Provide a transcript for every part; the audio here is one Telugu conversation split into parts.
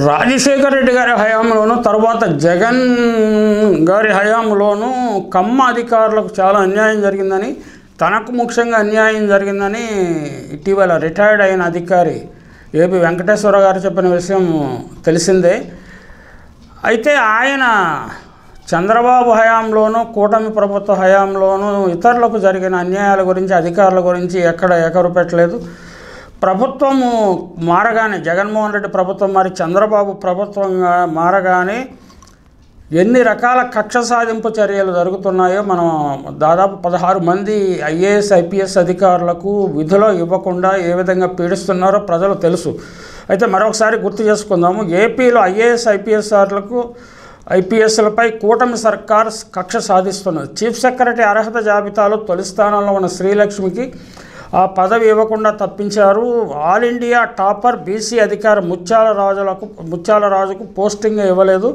రాజశేఖర రెడ్డి గారి హయాంలోనూ తర్వాత జగన్ గారి హయాంలోనూ కమ్మ అధికారులకు చాలా అన్యాయం జరిగిందని, తనకు ముఖ్యంగా అన్యాయం జరిగిందని ఇటీవల రిటైర్డ్ అయిన అధికారి ఏపీ వెంకటేశ్వర గారు చెప్పిన విషయం తెలిసిందే. అయితే ఆయన చంద్రబాబు హయాంలోనూ కూటమి ప్రభుత్వ హయాంలోనూ ఇతరులకు జరిగిన అన్యాయాల గురించి, అధికారుల గురించి ఎక్కడ ఎకరు పెట్టలేదు. ప్రభుత్వము మారగానే, జగన్మోహన్ రెడ్డి ప్రభుత్వం మారి చంద్రబాబు ప్రభుత్వంగా మారగానే ఎన్ని రకాల కక్ష సాధింపు చర్యలు జరుగుతున్నాయో మనం దాదాపు 16 మంది ఐఏఎస్ ఐపీఎస్ అధికారులకు విధులు ఇవ్వకుండా ఏ విధంగా పీడిస్తున్నారో ప్రజలు తెలుసు. అయితే మరొకసారి గుర్తు చేసుకుందాము. ఏపీలో ఐఏఎస్ ఐపీఎస్లపై కూటమి సర్కార్ కక్ష సాధిస్తున్నది. చీఫ్ సెక్రటరీ అర్హత జాబితాలో తొలి స్థానంలో ఉన్న శ్రీలక్ష్మికి ఆ పదవి ఇవ్వకుండా తప్పించారు. ఆల్ ఇండియా టాపర్ బీసీ అధికారి ముత్యాల రాజుకు పోస్టింగ్ ఇవ్వలేదు.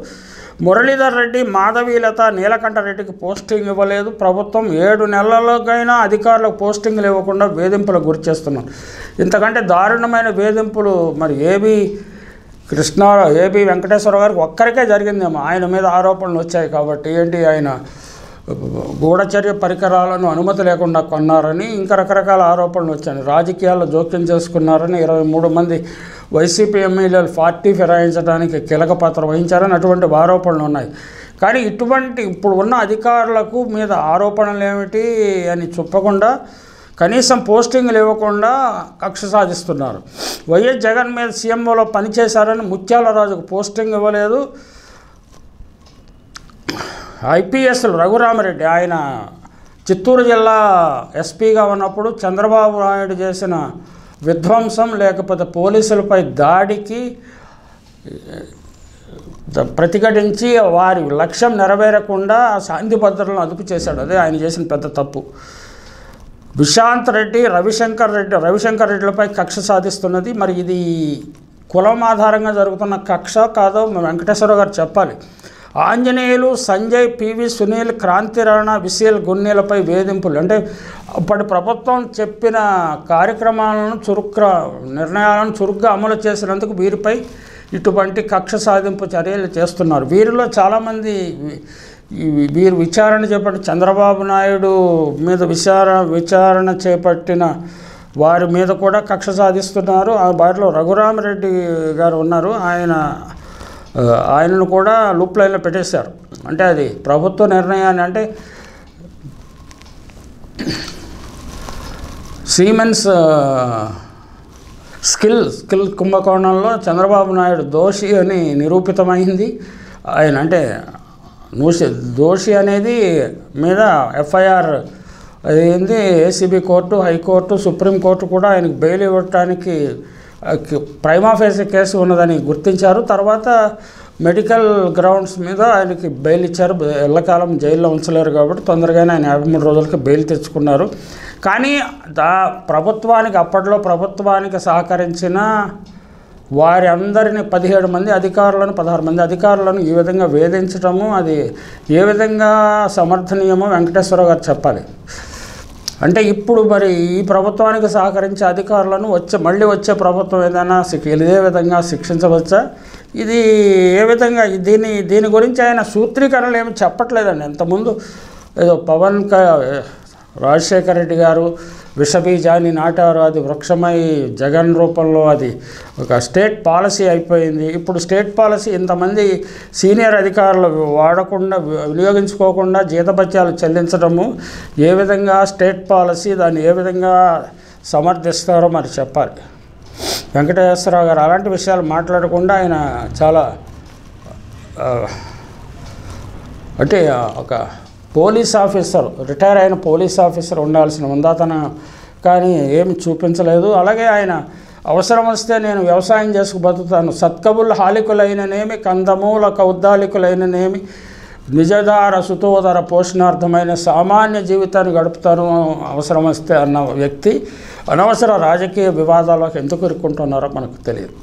మురళీధర్ రెడ్డి, మాధవీలత, నీలకంఠరెడ్డికి పోస్టింగ్ ఇవ్వలేదు. ప్రభుత్వం 7 నెలలకైనా అధికారులకు పోస్టింగ్లు ఇవ్వకుండా వేధింపులకు గురి చేస్తున్నారు. ఇంతకంటే దారుణమైన వేధింపులు మరి ఏబీ వెంకటేశ్వర గారికి ఒక్కరికే జరిగిందేమో. ఆయన మీద ఆరోపణలు వచ్చాయి కాబట్టి ఆయన గూఢచర్య పరికరాలను అనుమతి లేకుండా కొన్నారని, ఇంకా రకరకాల ఆరోపణలు వచ్చాయి. రాజకీయాల్లో జోక్యం చేసుకున్నారని 23 మంది వైసీపీ ఎమ్మెల్యేలు పార్టీ ఫిరాయించడానికి కీలక పాత్ర వహించారని అటువంటి ఆరోపణలు ఉన్నాయి. కానీ ఇప్పుడు ఉన్న అధికారులకు మీద ఆరోపణలు ఏమిటి అని చెప్పకుండా కనీసం పోస్టింగ్లు ఇవ్వకుండా కక్ష సాధిస్తున్నారు. వైఎస్ జగన్ మీద సీఎంఓలో పనిచేశారని ముత్యాల రాజుకు పోస్టింగ్ ఇవ్వలేదు. ఐపీఎస్లు రఘురామరెడ్డి, ఆయన చిత్తూరు జిల్లా ఎస్పీగా ఉన్నప్పుడు చంద్రబాబు నాయుడు చేసిన విధ్వంసం లేకపోతే పోలీసులపై దాడికి ప్రతిఘటించి వారి లక్ష్యం నెరవేరకుండా శాంతి భద్రతలను అదుపు చేశాడు. అదే ఆయన చేసిన పెద్ద తప్పు. విశాంత్ రెడ్డి, రవిశంకర్ రెడ్డిలపై కక్ష సాధిస్తున్నది. మరి ఇది కులం ఆధారంగా జరుగుతున్న కక్ష కాదో వెంకటేశ్వర గారు చెప్పాలి. ఆంజనేయులు, సంజయ్, పివి సునీల్, క్రాంతి రాణా, విసిఎల్ గున్నీలపై వేధింపులు. అంటే అప్పటి ప్రభుత్వం చెప్పిన నిర్ణయాలను చురుగ్గా అమలు చేసినందుకు వీరిపై ఇటువంటి కక్ష సాధింపు చర్యలు చేస్తున్నారు. వీరిలో చాలామంది వీరు విచారణ చేపట్టి చంద్రబాబు నాయుడు మీద విచారణ చేపట్టిన వారి మీద కూడా కక్ష సాధిస్తున్నారు. ఆ వారిలో రఘురామరెడ్డి గారు ఉన్నారు. ఆయనను కూడా లూప్ లైన్లో పెట్టేశారు. అంటే అది ప్రభుత్వ నిర్ణయాన్ని, అంటే సీమెన్స్ స్కిల్ కుంభకోణంలో చంద్రబాబు నాయుడు దోషి అని నిరూపితమైంది. ఆయన అంటే దోషి అనేది మీద ఎఫ్ఐఆర్ అయింది. ఏసీబీ కోర్టు, హైకోర్టు, సుప్రీంకోర్టు కూడా ఆయనకు బెయిల్ ఇవ్వటానికి ప్రైమా ఫేసి కేసు ఉన్నదని గుర్తించారు. తర్వాత మెడికల్ గ్రౌండ్స్ మీద ఆయనకి బెయిల్ ఇచ్చారు. ఎల్లకాలం జైల్లో ఉంచలేరు కాబట్టి తొందరగానే ఆయన 53 రోజులకి బెయిల్ తెచ్చుకున్నారు. కానీ అప్పట్లో ప్రభుత్వానికి సహకరించిన వారి అందరినీ 17 మంది అధికారులను, 16 మంది అధికారులను ఈ విధంగా వేధించడము అది ఏ విధంగా సమర్థనీయమో వెంకటేశ్వర గారు చెప్పాలి. అంటే ఇప్పుడు మరి ఈ ప్రభుత్వానికి సహకరించే అధికారులను మళ్ళీ వచ్చే ప్రభుత్వం ఏదైనా ఇదే విధంగా శిక్షించవచ్చా? ఇది ఏ విధంగా దీని గురించి ఆయన సూత్రీకరణలు ఏమి చెప్పట్లేదండి. ఇంతకుముందు ఏదో రాజశేఖర రెడ్డి గారు విషబీజాన్ని నాటారు, అది వృక్షమై జగన్ రూపంలో అది ఒక స్టేట్ పాలసీ అయిపోయింది. ఇప్పుడు స్టేట్ పాలసీ ఇంతమంది సీనియర్ అధికారులు వినియోగించుకోకుండా జీతభత్యాలు చెల్లించడము ఏ విధంగా స్టేట్ పాలసీ, దాన్ని ఏ విధంగా సమర్థిస్తారో మరి చెప్పాలి. వెంకటేశ్వరరావు గారు అలాంటి విషయాలు మాట్లాడకుండా ఆయన చాలా అంటే ఒక పోలీస్ ఆఫీసర్, రిటైర్ అయిన పోలీస్ ఆఫీసర్ ఉండాల్సిన ఉందాతన కానీ ఏమి చూపించలేదు. అలాగే ఆయన అవసరం వస్తే నేను వ్యవసాయం చేసుకు బతుకుతాను, సత్కబుల్ హాలికులైననేమి, కందమూల కౌద్దాలికులైననేమి, నిజధార సుతోదర పోషణార్థమైన సామాన్య జీవితాన్ని గడుపుతాను అవసరం వస్తే అన్న వ్యక్తి అనవసర రాజకీయ వివాదాలకు ఎందుకు ఇరుక్కుంటున్నారో మనకు తెలియదు.